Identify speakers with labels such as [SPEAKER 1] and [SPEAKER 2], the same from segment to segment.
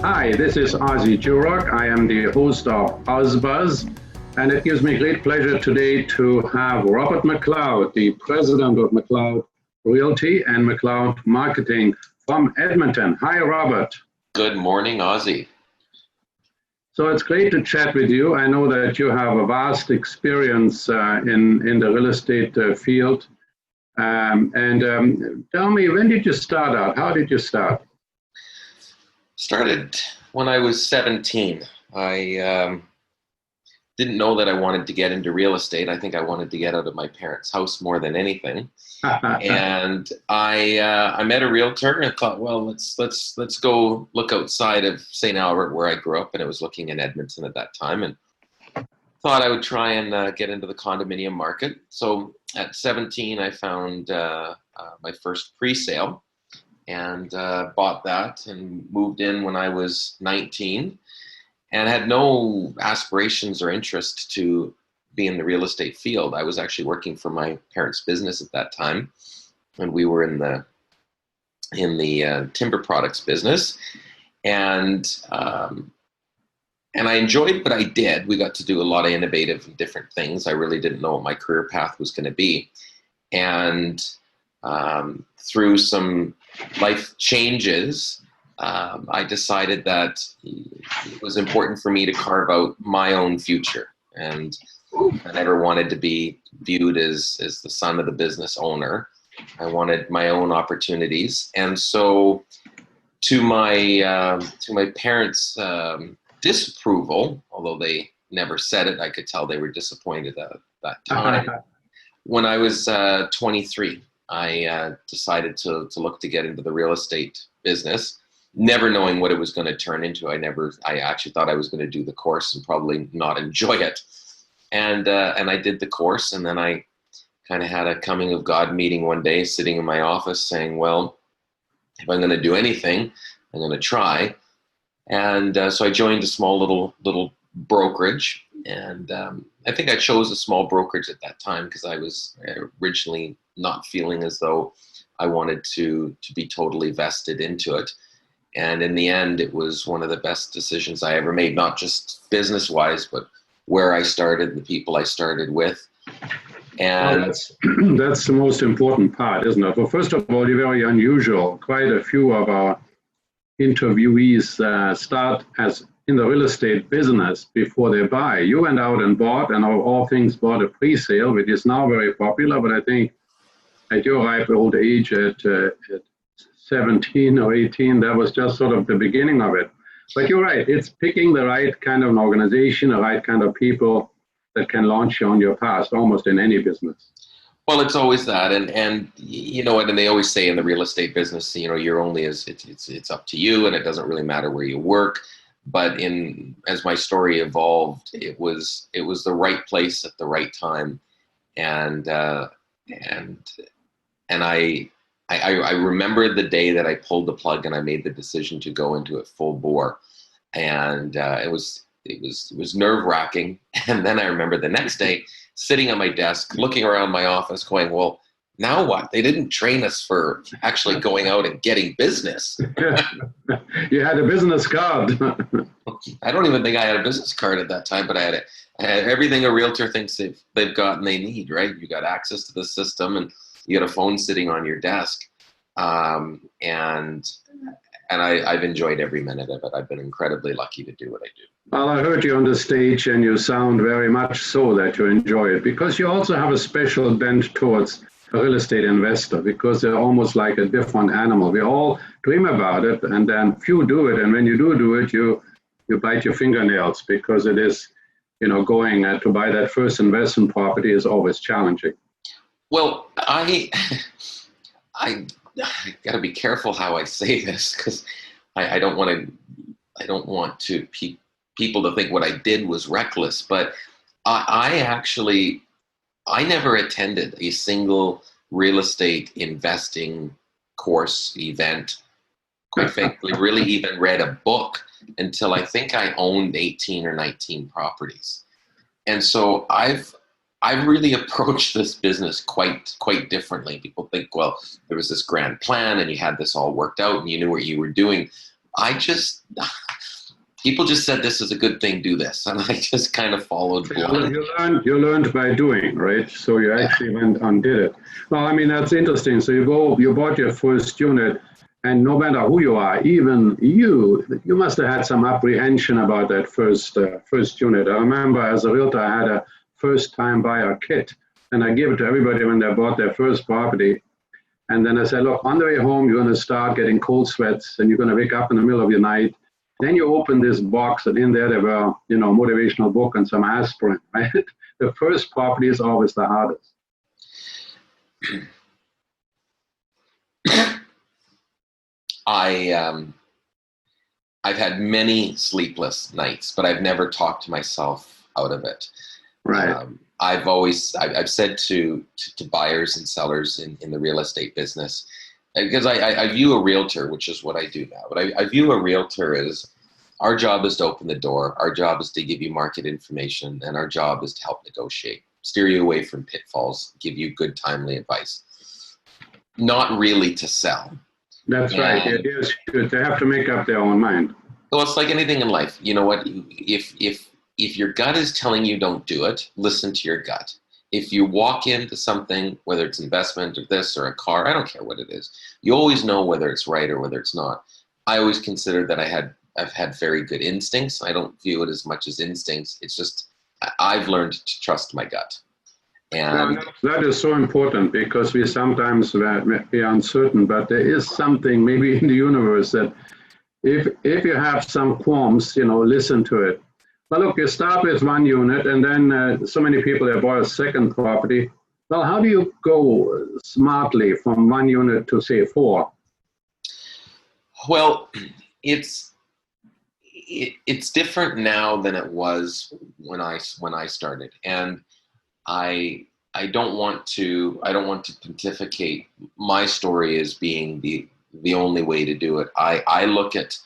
[SPEAKER 1] Hi, this is Ozzie Jurock. I am the host of OZZIE'S, and it gives me great pleasure today to have Robert McLeod, the President of McLeod Realty and McLeod Marketing from Edmonton. Hi, Robert.
[SPEAKER 2] Good morning, Ozzie.
[SPEAKER 1] So it's great to chat with you. I know that you have a vast experience in the real estate field. Tell me, when did you start out? How did you start?
[SPEAKER 2] Started when I was 17. I didn't know that I wanted to get into real estate. I think I wanted to get out of my parents' house more than anything. And I met a realtor and thought, well, let's go look outside of St. Albert where I grew up, and I was looking in Edmonton at that time, and thought I would try and get into the condominium market. So at 17, I found my first pre-sale and bought that and moved in when I was 19 and had no aspirations or interest to be in the real estate field. I was actually working for my parents' business at that time, and we were in the timber products business, and I enjoyed what I did. We got to do a lot of innovative and different things. I really didn't know what my career path was going to be, and through some life changes, I decided that it was important for me to carve out my own future. And I never wanted to be viewed as the son of the business owner. I wanted my own opportunities. And so to my parents' disapproval, although they never said it, I could tell they were disappointed at that time. When I was 23, I decided to look to get into the real estate business, never knowing what it was going to turn into. I actually thought I was going to do the course and probably not enjoy it. And I did the course, and then I kind of had a coming of God meeting one day, sitting in my office saying, well, if I'm going to do anything, I'm going to try. And so I joined a small little brokerage, and I think I chose a small brokerage at that time because I was originally not feeling as though I wanted to be totally vested into it. And in the end, it was one of the best decisions I ever made, not just business-wise, but where I started, the people I started with. And
[SPEAKER 1] that's the most important part, isn't it? Well, first of all, you're very unusual. Quite a few of our interviewees start as in the real estate business before they buy. You went out and bought, and of all things bought a pre-sale, which is now very popular, but I think at your ripe old age at 17 or 18, that was just sort of the beginning of it. But you're right, it's picking the right kind of an organization, the right kind of people that can launch you on your path, almost in any business.
[SPEAKER 2] Well, it's always that, and you know, and they always say in the real estate business, you know, you're only as it's up to you, and it doesn't really matter where you work. But as my story evolved, it was the right place at the right time, and I remember the day that I pulled the plug and I made the decision to go into it full bore, and it was nerve-wracking. And then I remember the next day sitting at my desk, looking around my office, going, "Well, now what? They didn't train us for actually going out and getting business."
[SPEAKER 1] You had a business card.
[SPEAKER 2] I don't even think I had a business card at that time, but I had everything a realtor thinks they've got and they need, right? You got access to the system, and you got a phone sitting on your desk. And I've enjoyed every minute of it. I've been incredibly lucky to do what I do.
[SPEAKER 1] Well, I heard you on the stage, and you sound very much so that you enjoy it, because you also have a special bent towards a real estate investor, because they're almost like a different animal. We all dream about it, and then few do it. And when you do it, you bite your fingernails, because it is, you know, going to buy that first investment property is always challenging.
[SPEAKER 2] Well, I got to be careful how I say this, because I don't want people to think what I did was reckless. But I never attended a single real estate investing course, event. Quite frankly, really even read a book until I think I owned 18 or 19 properties. And so I've really approached this business quite differently. People think, well, there was this grand plan and you had this all worked out and you knew what you were doing. I People just said, this is a good thing, do this. And I just kind of followed blind.
[SPEAKER 1] You learned by doing, right? So you actually went and did it. Well, I mean, that's interesting. So you bought your first unit, and no matter who you are, even you must have had some apprehension about that first unit. I remember as a realtor, I had a first-time buyer kit, and I give it to everybody when they bought their first property. And then I said, look, on the way home, you're going to start getting cold sweats, and you're going to wake up in the middle of the night. Then you open this box, and in there were, motivational book and some aspirin, right? The first property is always the hardest.
[SPEAKER 2] I've had many sleepless nights, but I've never talked myself out of it.
[SPEAKER 1] Right.
[SPEAKER 2] I've said to buyers and sellers in the real estate business, because I view a realtor, which is what I do now, but I view a realtor as our job is to open the door, our job is to give you market information, and our job is to help negotiate, steer you away from pitfalls, give you good, timely advice. Not really to sell.
[SPEAKER 1] That's right. It is good. They have to make up their own mind.
[SPEAKER 2] Well, it's like anything in life. You know what? If your gut is telling you don't do it, listen to your gut. If you walk into something, whether it's investment or this or a car, I don't care what it is, you always know whether it's right or whether it's not. I always consider that I've had very good instincts. I don't view it as much as instincts. It's just I've learned to trust my gut. And
[SPEAKER 1] that is so important, because we sometimes be uncertain, but there is something maybe in the universe that if you have some qualms, listen to it. But look, you start with one unit, and then so many people have bought a second property. Well, how do you go smartly from one unit to, say, 4?
[SPEAKER 2] Well, it's different now than it was when I started, and I don't want to pontificate my story as being the only way to do it. I look at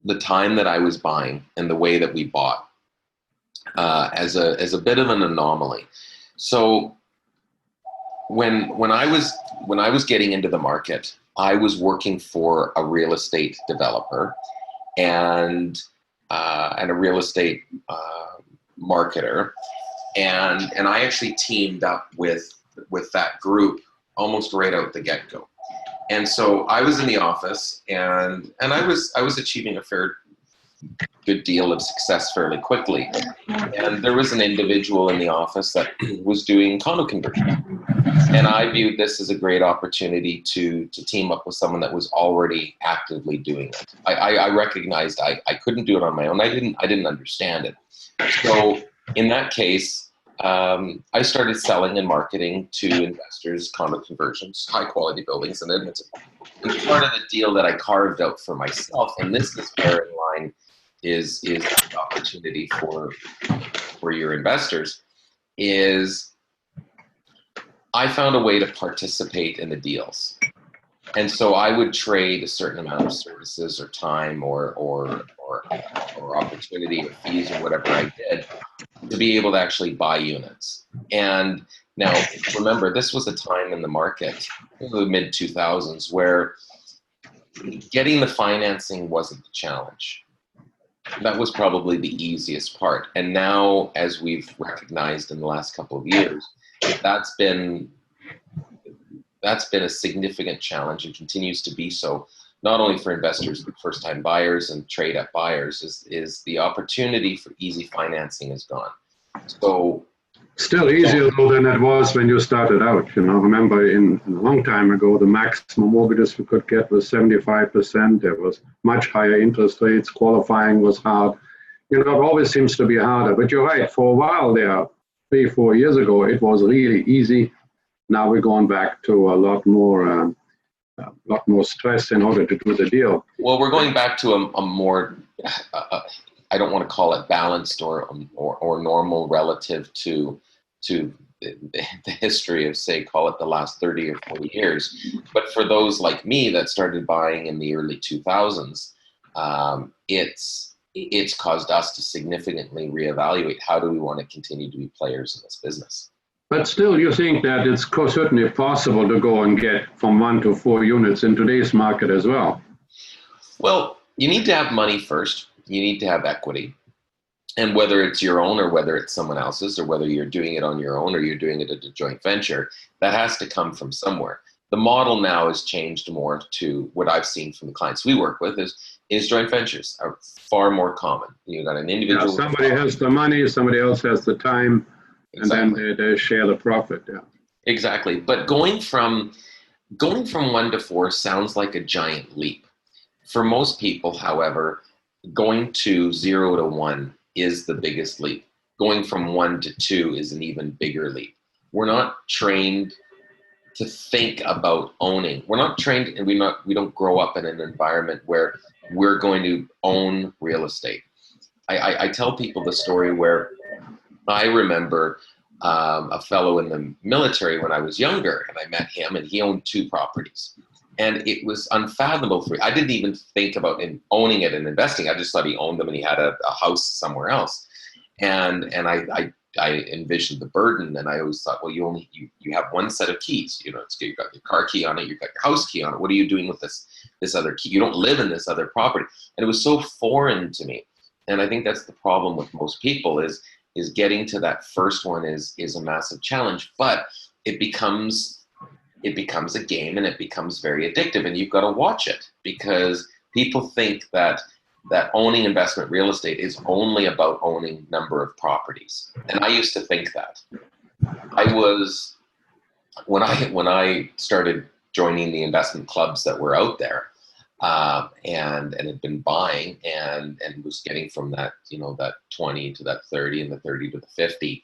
[SPEAKER 2] the time that I was buying and the way that we bought as a bit of an anomaly. So when I was getting into the market, I was working for a real estate developer and a real estate marketer, and I actually teamed up with that group almost right out the get-go. And so I was in the office, and I was achieving a good deal of success fairly quickly. And there was an individual in the office that was doing condo conversions. And I viewed this as a great opportunity to team up with someone that was already actively doing it. I recognized I couldn't do it on my own. I didn't understand it. So in that case, I started selling and marketing to investors condo conversions, high quality buildings in Edmonton. And part of the deal that I carved out for myself, and this is where in line is the opportunity for your investors, is I found a way to participate in the deals. And so I would trade a certain amount of services or time or opportunity or fees or whatever I did to be able to actually buy units. And now, remember, this was a time in the market, in the mid-2000s, where getting the financing wasn't the challenge. That was probably the easiest part. And now, as we've recognized in the last couple of years, that's been a significant challenge and continues to be so, not only for investors, but first-time buyers and trade-up buyers, is the opportunity for easy financing is gone. So,
[SPEAKER 1] still easier though than it was when you started out. Remember a long time ago, the maximum mortgages we could get was 75%. There was much higher interest rates. Qualifying was hard. It always seems to be harder. But you're right. For a while there, 3-4 years ago, it was really easy. Now we're going back to a lot more stress in order to do the deal.
[SPEAKER 2] Well, we're going back to a more, I don't want to call it balanced or normal relative to the history of, say, call it the last 30 or 40 years. But for those like me that started buying in the early 2000s, it's caused us to significantly reevaluate how do we want to continue to be players in this business.
[SPEAKER 1] But still, you think that it's certainly possible to go and get from 1 to 4 units in today's market as well?
[SPEAKER 2] Well, You need to have money first. You need to have equity. And whether it's your own or whether it's someone else's, or whether you're doing it on your own or you're doing it at a joint venture, that has to come from somewhere. The model now has changed more to what I've seen from the clients we work with is joint ventures are far more common. You've got an individual.
[SPEAKER 1] Yeah, somebody has the money, somebody else has the time, exactly. And then they share the profit. Yeah,
[SPEAKER 2] exactly. But going from 1 to 4 sounds like a giant leap. For most people, however, going to 0 to 1 is the biggest leap. Going from 1 to 2 is an even bigger leap. We're not trained to think about owning. We're not trained, and we don't grow up in an environment where we're going to own real estate. I tell people the story where I remember a fellow in the military when I was younger, and I met him, and he owned 2 properties. And it was unfathomable for me. I didn't even think about owning it and investing. I just thought he owned them and he had a house somewhere else. And I envisioned the burden, and I always thought, well, you have one set of keys. You know, you've got your car key on it, you've got your house key on it. What are you doing with this other key? You don't live in this other property. And it was so foreign to me. And I think that's the problem with most people is getting to that first one is a massive challenge, but it becomes a game, and it becomes very addictive, and you've got to watch it, because people think that owning investment real estate is only about owning number of properties. And I used to think that. When I started joining the investment clubs that were out there, and had been buying and was getting from that, that 20 to that 30 and the 30 to the 50,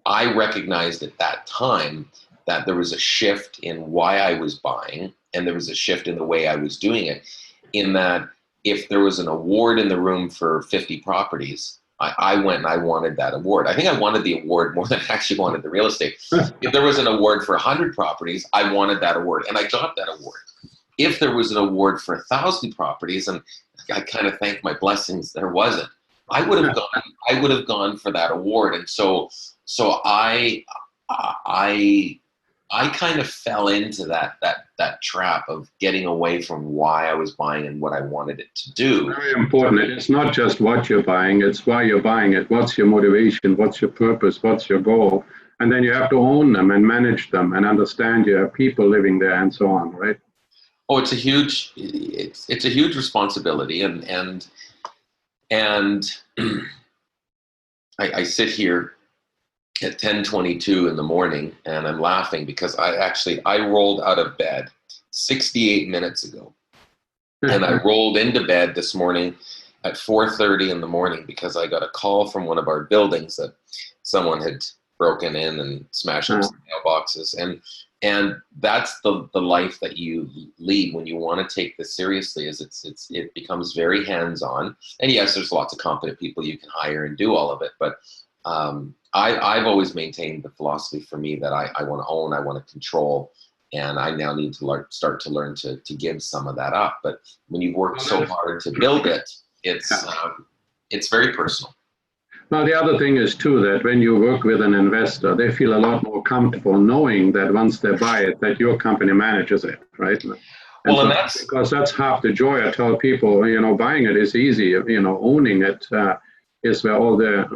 [SPEAKER 2] I recognized at that time that there was a shift in why I was buying, and there was a shift in the way I was doing it, in that if there was an award in the room for 50 properties, I went and I wanted that award. I think I wanted the award more than I actually wanted the real estate. If there was an award for 100 properties, I wanted that award, and I got that award. If there was an award for 1,000 properties, and I kind of thank my blessings there wasn't, I would have gone for that award. And so I kind of fell into that trap of getting away from why I was buying and what I wanted it to do.
[SPEAKER 1] Very important. It's not just what you're buying, it's why you're buying it. What's your motivation? What's your purpose? What's your goal? And then you have to own them and manage them and understand you have people living there and so on, right?
[SPEAKER 2] Oh, it's a huge responsibility, and I sit here at 10:22 in the morning, and I'm laughing because I rolled out of bed 68 minutes ago, and I rolled into bed this morning at 4:30 in the morning because I got a call from one of our buildings that someone had broken in and smashed up some mailboxes, and that's the life that you lead when you want to take this seriously. It becomes very hands-on, and yes, there's lots of competent people you can hire and do all of it, but I've always maintained the philosophy for me that I want to own, I want to control, and I now need to start to learn to give some of that up. But when you've worked so hard to build it, it's very personal.
[SPEAKER 1] Now, the other thing is, too, that when you work with an investor, they feel a lot more comfortable knowing that once they buy it, that your company manages it, right? Because that's half the joy. I tell people, buying it is easy. Owning it is where all the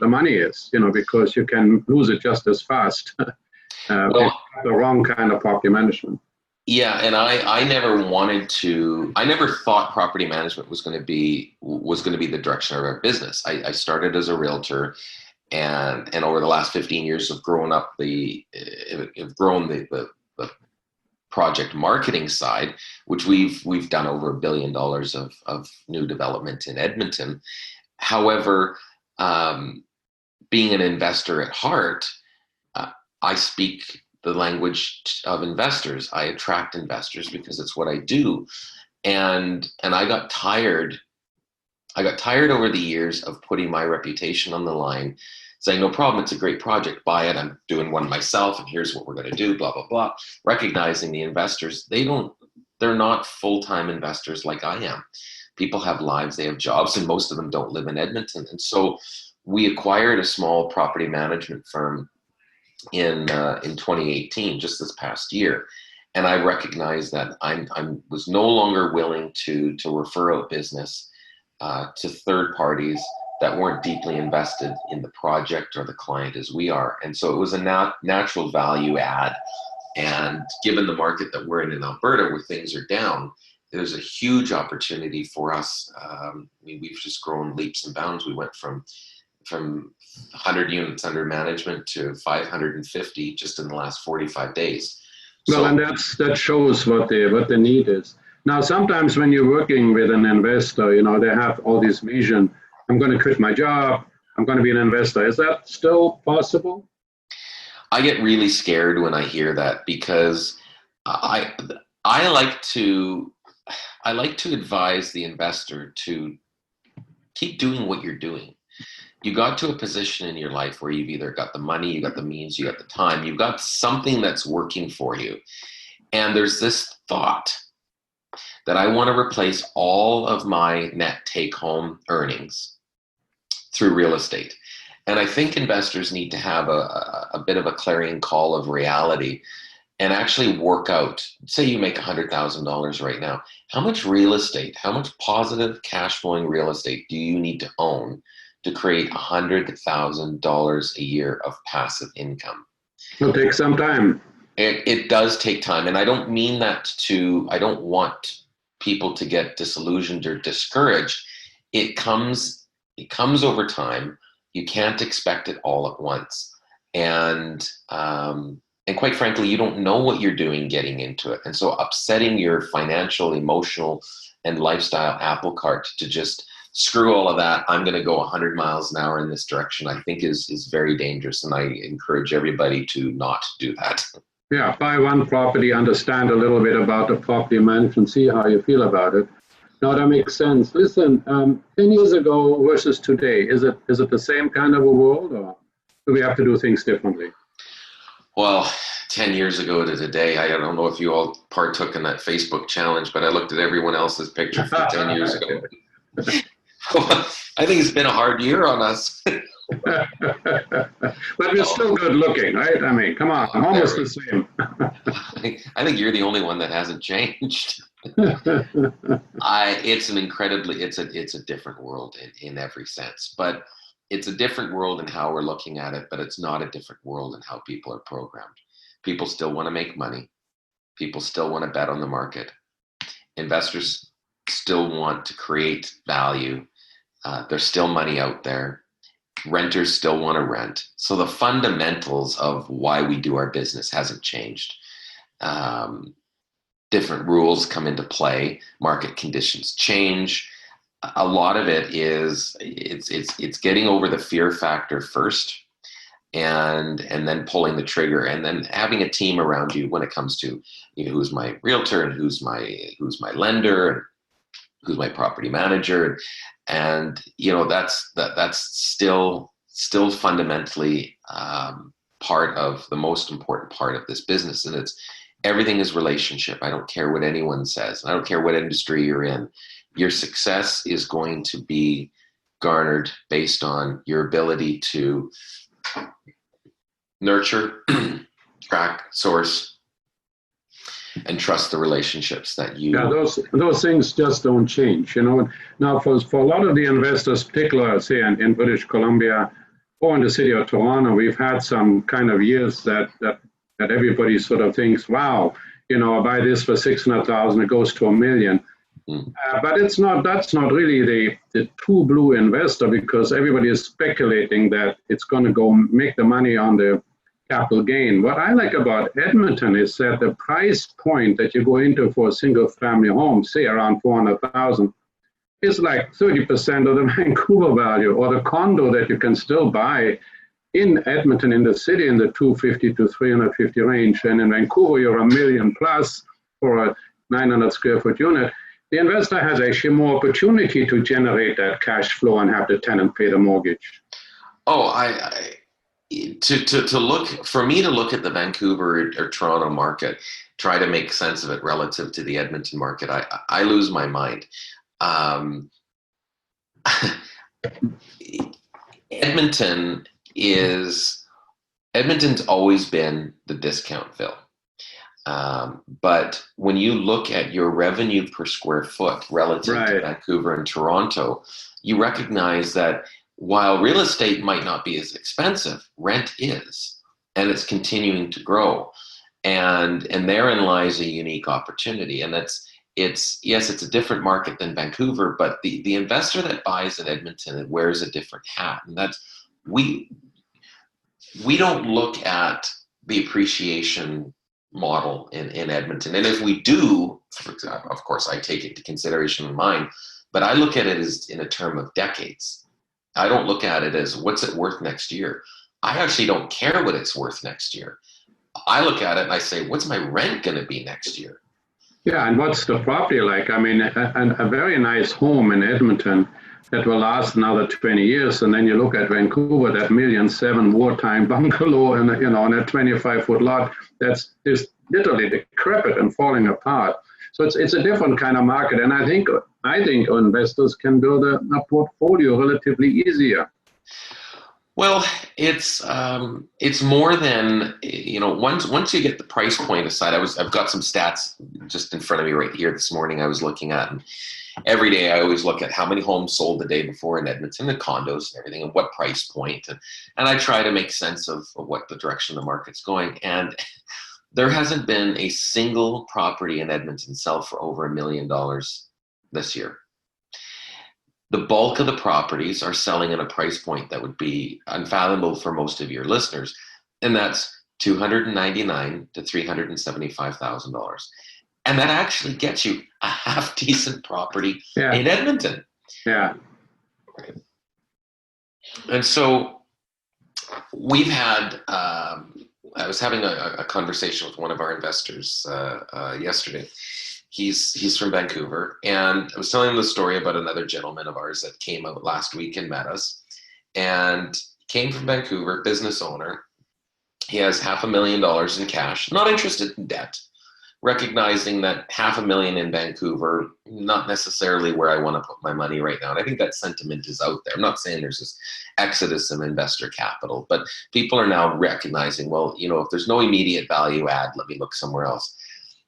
[SPEAKER 1] money is, because you can lose it just as fast. The wrong kind of property management.
[SPEAKER 2] Yeah, and I never thought property management was going to be the direction of our business. I started as a realtor, and over the last 15 years have grown the project marketing side, which we've done over $1 billion of new development in Edmonton. However, being an investor at heart, I speak the language of investors. I attract investors because it's what I do. And I got tired. I got tired over the years of putting my reputation on the line, saying, no problem, it's a great project, buy it, I'm doing one myself, and here's what we're going to do, blah, blah, blah. Recognizing the investors, they're not full-time investors like I am. People have lives, they have jobs, and most of them don't live in Edmonton. And so we acquired a small property management firm in 2018, just this past year. And I recognized that I was no longer willing to refer out business to third parties that weren't deeply invested in the project or the client as we are. And so it was a natural value add. And given the market that we're in Alberta, where things are down, there's a huge opportunity for us. I mean, we've just grown leaps and bounds. We went from 100 units under management to 550 just in the last 45 days.
[SPEAKER 1] Well, and that shows what the need is. Now, sometimes when you're working with an investor, you know, they have all this vision. I'm going to quit my job. I'm going to be an investor. Is that still possible?
[SPEAKER 2] I get really scared when I hear that, because I like to advise the investor to keep doing what you're doing. You got to a position in your life where you've either got the money, you got the means, you got the time, you've got something that's working for you. And there's this thought that I want to replace all of my net take-home earnings through real estate. And I think investors need to have a bit of a clarion call of reality and actually work out, say you make $100,000 right now, how much real estate, how much positive cash flowing real estate do you need to own to create $100,000 a year of passive income?
[SPEAKER 1] It'll take some time.
[SPEAKER 2] It does take time. And I don't mean that I don't want people to get disillusioned or discouraged. It comes over time. You can't expect it all at once. And quite frankly, you don't know what you're doing getting into it. And so upsetting your financial, emotional, and lifestyle apple cart to just screw all of that, I'm going to go 100 miles an hour in this direction, I think is very dangerous. And I encourage everybody to not do that.
[SPEAKER 1] Yeah, buy one property, understand a little bit about the property management, see how you feel about it. No, that makes sense. Listen, 10 years ago versus today, is it the same kind of a world, or do we have to do things differently? Well,
[SPEAKER 2] 10 years ago to today, I don't know if you all partook in that Facebook challenge, but I looked at everyone else's picture from 10 years ago. I think it's been a hard year on us.
[SPEAKER 1] But we're still good looking, right? I mean, come on, almost the same.
[SPEAKER 2] I think you're the only one that hasn't changed. It's a different world in every sense, but it's a different world in how we're looking at it, but it's not a different world in how people are programmed. People still want to make money. People still want to bet on the market. Investors still want to create value. There's still money out there. Renters still want to rent. So the fundamentals of why we do our business hasn't changed. Different rules come into play. Market conditions change. A lot of it is it's getting over the fear factor first, and then pulling the trigger, and then having a team around you when it comes to, you know, who's my realtor and who's my lender and who's my property manager, and you know that's still fundamentally part of the most important part of this business, and everything is relationship. I don't care what anyone says. I don't care what industry you're in. Your success is going to be garnered based on your ability to nurture, track, source, and trust the relationships that you...
[SPEAKER 1] Yeah, those things just don't change, you know. Now, for a lot of the investors, particularly, say, in British Columbia or in the city of Toronto, we've had some kind of years that everybody sort of thinks, wow, you know, I buy this for $600,000, it goes to $1 million. But that's not really the true blue investor, because everybody is speculating that it's going to go make the money on the capital gain. What I like about Edmonton is that the price point that you go into for a single family home, say around $400,000, is like 30% of the Vancouver value, or the condo that you can still buy in Edmonton, in the city, in the 250 to 350 range. And in Vancouver, you're $1 million plus for a 900 square foot unit. The investor has actually more opportunity to generate that cash flow and have the tenant pay the mortgage.
[SPEAKER 2] Oh, to look at the Vancouver or Toronto market, try to make sense of it relative to the Edmonton market, I lose my mind. Edmonton's always been the Discountville. But when you look at your revenue per square foot relative to Vancouver and Toronto, you recognize that while real estate might not be as expensive, rent is, and it's continuing to grow. And therein lies a unique opportunity. And it's a different market than Vancouver, but the investor that buys in Edmonton, it wears a different hat. And that's, we don't look at the appreciation model in Edmonton. And if we do, for example, of course, I take it into consideration in mind, but I look at it as in a term of decades. I don't look at it as what's it worth next year. I actually don't care what it's worth next year. I look at it and I say, what's my rent going to be next year?
[SPEAKER 1] Yeah, and what's the property like? I mean, a very nice home in Edmonton that will last another 20 years. And then you look at Vancouver, that 1.7 million wartime bungalow and, on a 25-foot lot, that's just literally decrepit and falling apart. So it's a different kind of market. And I think investors can build a portfolio relatively easier.
[SPEAKER 2] Well, it's more than, once you get the price point aside. I've got some stats just in front of me right here this morning I was looking at, and every day I always look at how many homes sold the day before in Edmonton, the condos and everything, and what price point, and I try to make sense of what the direction the market's going. And there hasn't been a single property in Edmonton sell for over $1 million this year. The bulk of the properties are selling at a price point that would be unfathomable for most of your listeners, and that's $299,000 to $375,000. And that actually gets you a half decent property in Edmonton.
[SPEAKER 1] Yeah.
[SPEAKER 2] And so we've had, I was having a conversation with one of our investors yesterday. He's from Vancouver, and I was telling him the story about another gentleman of ours that came out last week and met us, and came from Vancouver, business owner. He has $500,000 in cash, not interested in debt, recognizing that $500,000 in Vancouver, not necessarily where I want to put my money right now. And I think that sentiment is out there. I'm not saying there's this exodus of investor capital, but people are now recognizing, well, if there's no immediate value add, let me look somewhere else.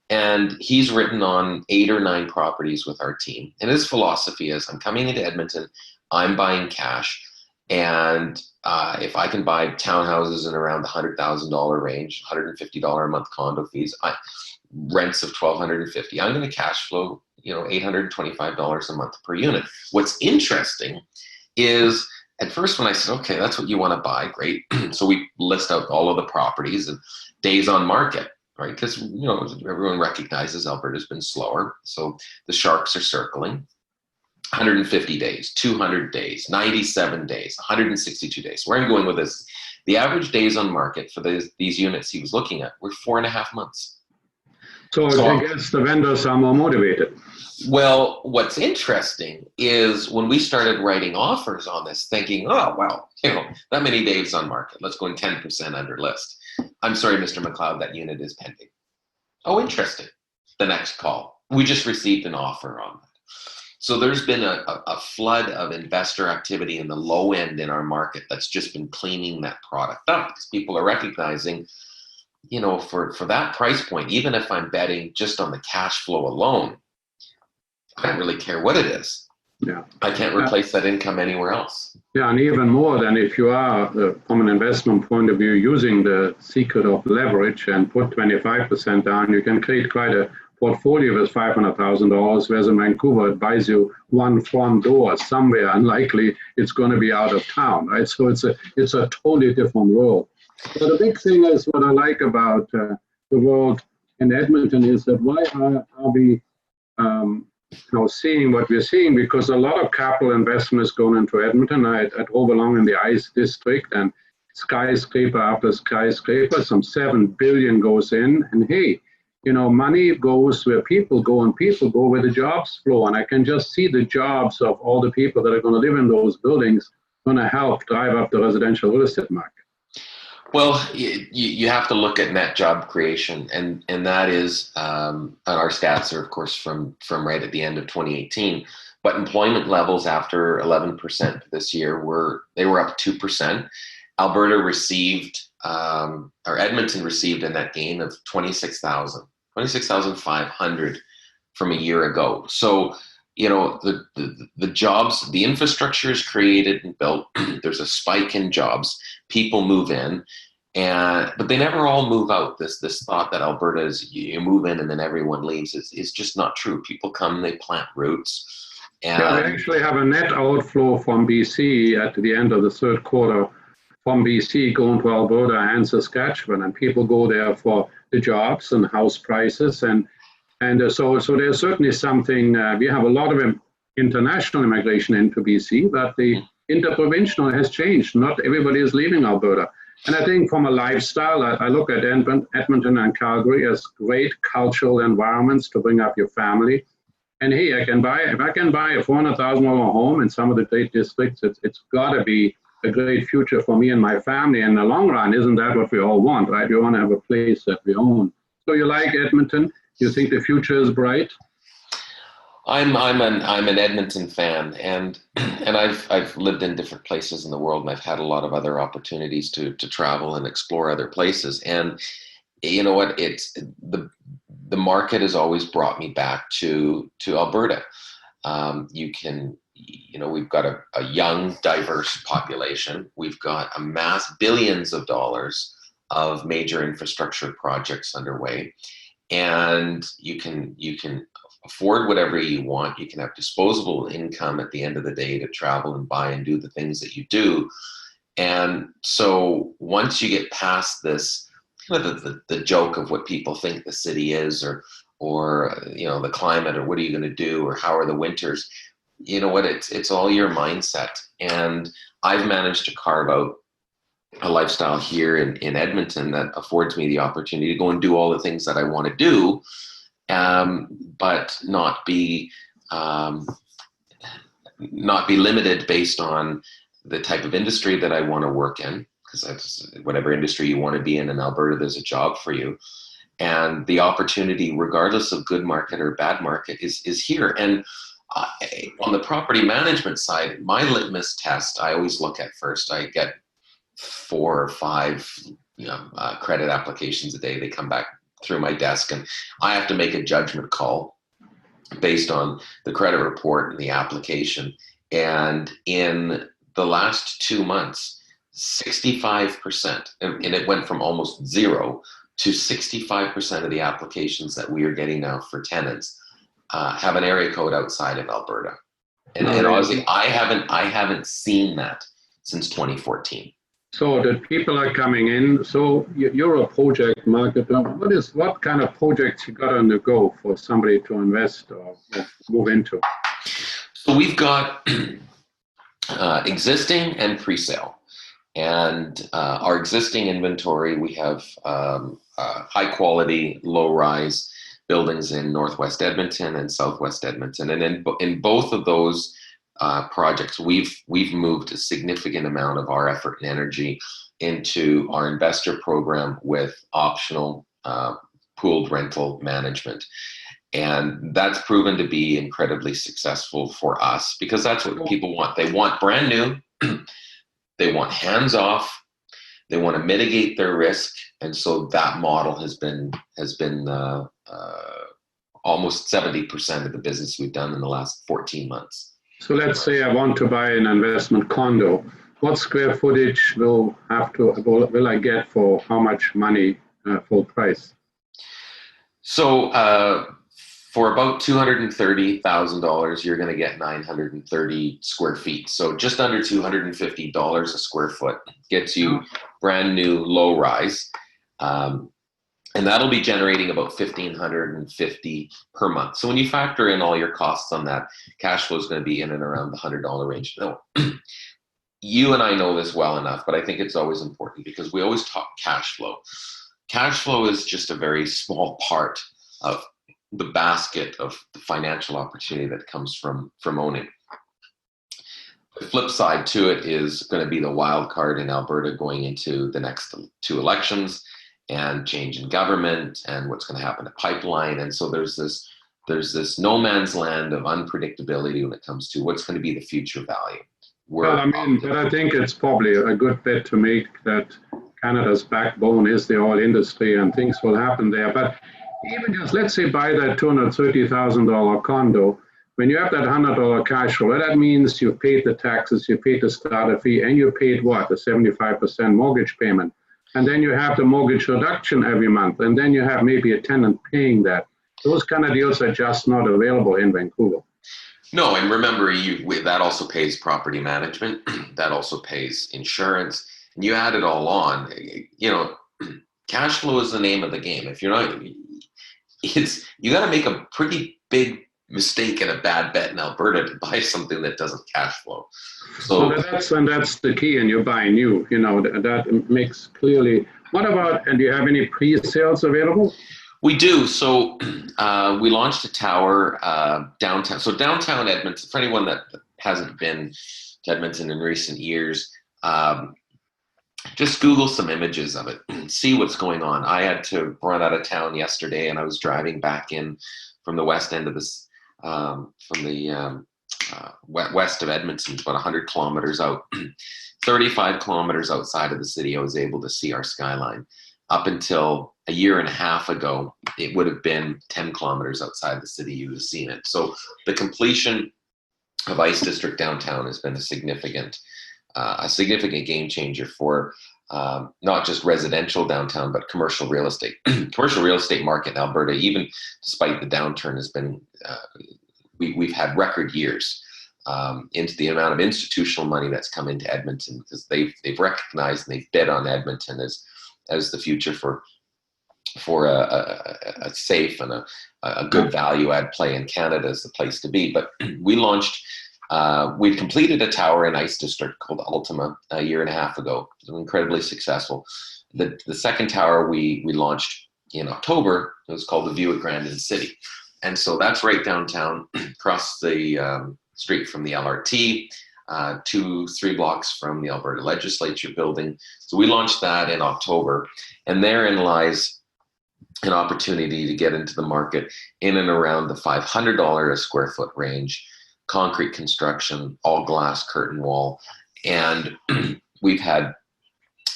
[SPEAKER 2] And he's written on 8 or 9 properties with our team. And his philosophy is, I'm coming into Edmonton, I'm buying cash. And if I can buy townhouses in around the $100,000 range, $150 a month condo fees, rents of $1,250, I'm going to cash flow, $825 a month per unit. What's interesting is, at first when I said, okay, that's what you want to buy, great. So we list out all of the properties and days on market. Right, because everyone recognizes Alberta's been slower, so the sharks are circling. 150 days, 200 days, 97 days, 162 days. Where I'm going with this, the average days on market for these units he was looking at were 4.5 months.
[SPEAKER 1] So I guess the vendors are more motivated.
[SPEAKER 2] Well, what's interesting is when we started writing offers on this, thinking, oh, well, that many days on market, let's go in 10% under list. I'm sorry, Mr. McLeod, that unit is pending. Oh, interesting. The next call. We just received an offer on that. So there's been a flood of investor activity in the low end in our market that's just been cleaning that product up, because people are recognizing, for that price point, even if I'm betting just on the cash flow alone, I don't really care what it is.
[SPEAKER 1] Yeah,
[SPEAKER 2] I can't replace that income anywhere else.
[SPEAKER 1] Yeah, and even more than if you are, from an investment point of view, using the secret of leverage and put 25% down, you can create quite a portfolio with $500,000, whereas in Vancouver, it buys you one front door somewhere, unlikely it's going to be out of town, right? So it's a totally different world. But the big thing is, what I like about the world in Edmonton is that why are we seeing what we're seeing, because a lot of capital investment is going into Edmonton. I drove along in the ICE district, and skyscraper after skyscraper, some $7 billion goes in, and hey, money goes where people go, and people go where the jobs flow. And I can just see the jobs of all the people that are going to live in those buildings going to help drive up the residential real estate market.
[SPEAKER 2] Well, you have to look at net job creation, and that is, our stats are, of course, from right at the end of 2018, but employment levels after 11% this year were up 2%. Alberta received or Edmonton received a net gain of 26,500 from a year ago. So, you know, the jobs, the infrastructure is created and built. There's a spike in jobs. People move in, but they never all move out. This thought that Alberta is you move in and then everyone leaves is just not true. People come, they plant roots. And
[SPEAKER 1] yeah, we actually have a net outflow from BC at the end of the third quarter from BC going to Alberta and Saskatchewan, and people go there for the jobs and house prices. And so there's certainly something, we have a lot of international immigration into BC, but the interprovincial has changed. Not everybody is leaving Alberta. And I think from a lifestyle, I look at Edmonton and Calgary as great cultural environments to bring up your family. And hey, if I can buy a $400,000 home in some of the great districts, it's got to be a great future for me and my family. In the long run, isn't that what we all want, right? We want to have a place that we own. So you like Edmonton? You think the future is bright?
[SPEAKER 2] I'm an Edmonton fan, and I've lived in different places in the world, and I've had a lot of other opportunities to travel and explore other places. And you know what? It's the market has always brought me back to Alberta. We've got a young, diverse population. We've got billions of dollars of major infrastructure projects underway, and you can afford whatever you want. You can have disposable income at the end of the day to travel and buy and do the things that you do. And so once you get past this, kind of the joke of what people think the city is, or you know, the climate, or what are you going to do, or how are the winters, you know what, it's all your mindset. And I've managed to carve out a lifestyle here in Edmonton that affords me the opportunity to go and do all the things that I want to do, but not be limited based on the type of industry that I want to work in, because that's whatever industry you want to be in Alberta, there's a job for you. And the opportunity, regardless of good market or bad market, is here. And on the property management side, my litmus test, I always look at first. I get 4 or 5 credit applications a day. They come back through my desk, and I have to make a judgment call based on the credit report and the application. And in the last 2 months, 65%, and it went from almost 0 to 65% of the applications that we are getting now for tenants have an area code outside of Alberta. And Ozzie, I haven't seen that since 2014.
[SPEAKER 1] So the people are coming in. So you're a project marketer. What kind of projects you got on the go for somebody to invest or move into?
[SPEAKER 2] So we've got existing and pre-sale. And our existing inventory, we have high quality, low rise buildings in Northwest Edmonton and Southwest Edmonton. And in both of those projects, we've moved a significant amount of our effort and energy into our investor program with optional pooled rental management. And that's proven to be incredibly successful for us, because that's what people want. They want brand new. They want hands off. They want to mitigate their risk, and so that model has been almost 70% of the business we've done in the last 14 months.
[SPEAKER 1] So let's say I want to buy an investment condo. What square footage will I get for how much money, full price?
[SPEAKER 2] So for about $230,000, you're going to get 930 square feet. So just under $250 a square foot gets you brand new low rise. And that'll be generating about $1,550 per month. So when you factor in all your costs on that, cash flow is going to be in and around the $100 range. Now, you and I know this well enough, but I think it's always important because we always talk cash flow. Cash flow is just a very small part of the basket of the financial opportunity that comes from owning. The flip side to it is going to be the wild card in Alberta going into the next 2 elections and change in government and what's going to happen to pipeline. And so there's this no man's land of unpredictability when it comes to what's going to be the future value.
[SPEAKER 1] But I think it's probably a good bet to make that Canada's backbone is the oil industry, and things will happen there. But even just, let's say, buy that $230,000 condo. When you have that $100 cash flow, that means you paid the taxes, you paid the starter fee, and you paid what? A 75% mortgage payment. And then you have the mortgage reduction every month, and then you have maybe a tenant paying that. Those kind of deals are just not available in Vancouver.
[SPEAKER 2] No, and remember, that also pays property management. That also pays insurance. And you add it all on. You know, cash flow is the name of the game. If you're not, you got to make a pretty big mistake and a bad bet in Alberta to buy something that doesn't cash flow. So
[SPEAKER 1] well, that's the key, and you're buying new. You know, that makes clearly. What about? And do you have any pre-sales available?
[SPEAKER 2] We do. So we launched a tower downtown. So downtown Edmonton, for anyone that hasn't been to Edmonton in recent years, just Google some images of it and see what's going on. I had to run out of town yesterday, and I was driving back in from the west end of this, west of Edmonton, about 100 kilometers out. 35 kilometers outside of the city, I was able to see our skyline. Up until a year and a half ago, it would have been 10 kilometers outside the city, you would have seen it. So the completion of Ice District downtown has been a significant game changer for not just residential downtown, but commercial real estate. Commercial real estate market in Alberta, even despite the downturn, has been, we've had record years into the amount of institutional money that's come into Edmonton, because they've recognized and they've bet on Edmonton as the future for a safe and a good value add play in Canada is the place to be. But we launched, we completed a tower in Ice District called Ultima a year and a half ago. It was incredibly successful. The second tower we launched in October, it was called the View at Grandin City. And so that's right downtown, across the street from the LRT, 2-3 blocks from the Alberta Legislature building. So we launched that in October, and therein lies an opportunity to get into the market in and around the $500 a square foot range, concrete construction, all glass curtain wall. And we've had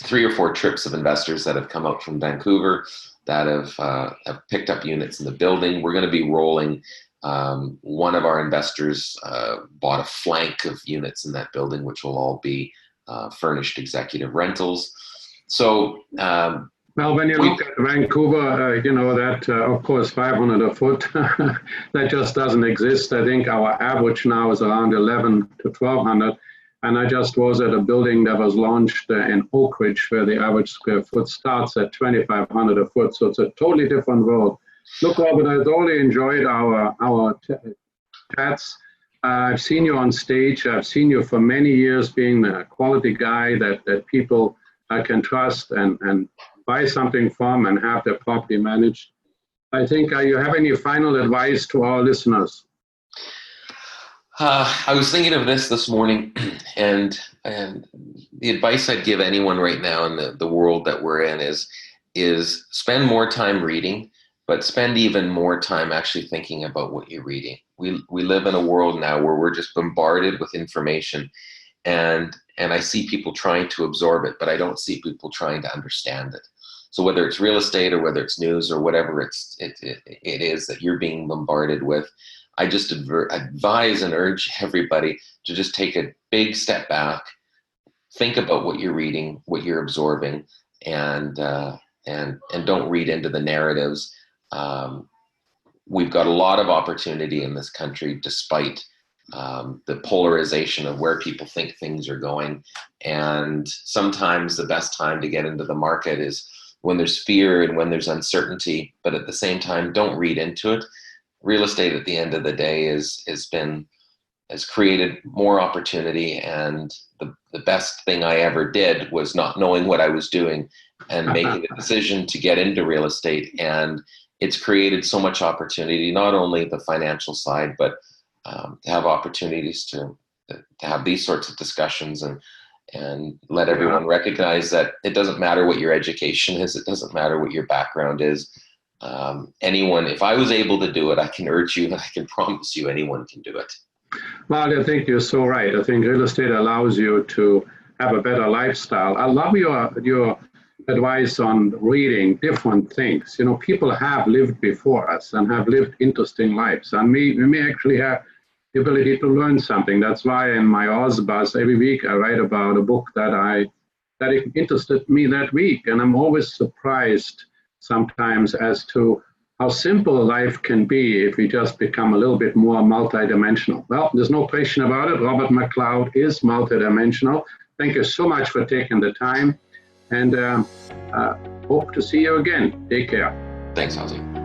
[SPEAKER 2] 3 or 4 trips of investors that have come out from Vancouver that have picked up units in the building. We're going to be rolling. One of our investors bought a flank of units in that building, which will all be furnished executive rentals. So, well,
[SPEAKER 1] when you look at Vancouver, you know that, of course, 500 a foot, that just doesn't exist. I think our average now is around 11 to 1,200. And I just was at a building that was launched in Oak Ridge, where the average square foot starts at 2,500 a foot. So it's a totally different world. Look, Robert, I've totally enjoyed our chats. I've seen you on stage. I've seen you for many years being a quality guy that people can trust and buy something from and have their property managed. I think you have any final advice to our listeners?
[SPEAKER 2] I was thinking of this morning, and the advice I'd give anyone right now in the world that we're in is spend more time reading, but spend even more time actually thinking about what you're reading. We live in a world now where we're just bombarded with information, and I see people trying to absorb it, but I don't see people trying to understand it. So whether it's real estate or whether it's news or whatever it is that you're being bombarded with, I just advise and urge everybody to just take a big step back, think about what you're reading, what you're absorbing, and don't read into the narratives. We've got a lot of opportunity in this country, despite the polarization of where people think things are going. And sometimes the best time to get into the market is when there's fear and when there's uncertainty, but at the same time, don't read into it. Real estate at the end of the day has created more opportunity, and the best thing I ever did was not knowing what I was doing and making the decision to get into real estate. And it's created so much opportunity, not only the financial side, but to have opportunities to have these sorts of discussions and let everyone recognize that it doesn't matter what your education is, it doesn't matter what your background is. Anyone, if I was able to do it, I can urge you and I can promise you anyone can do it.
[SPEAKER 1] Well, I think you're so right. I think real estate allows you to have a better lifestyle. I love your advice on reading different things. You know, people have lived before us and have lived interesting lives, and we may actually have the ability to learn something. That's why in my OZZIE'S every week I write about a book that interested me that week, and I'm always surprised sometimes as to how simple life can be if we just become a little bit more multidimensional. Well, there's no question about it. Robert McLeod is multidimensional. Thank you so much for taking the time, and hope to see you again. Take care.
[SPEAKER 2] Thanks, Ozzie.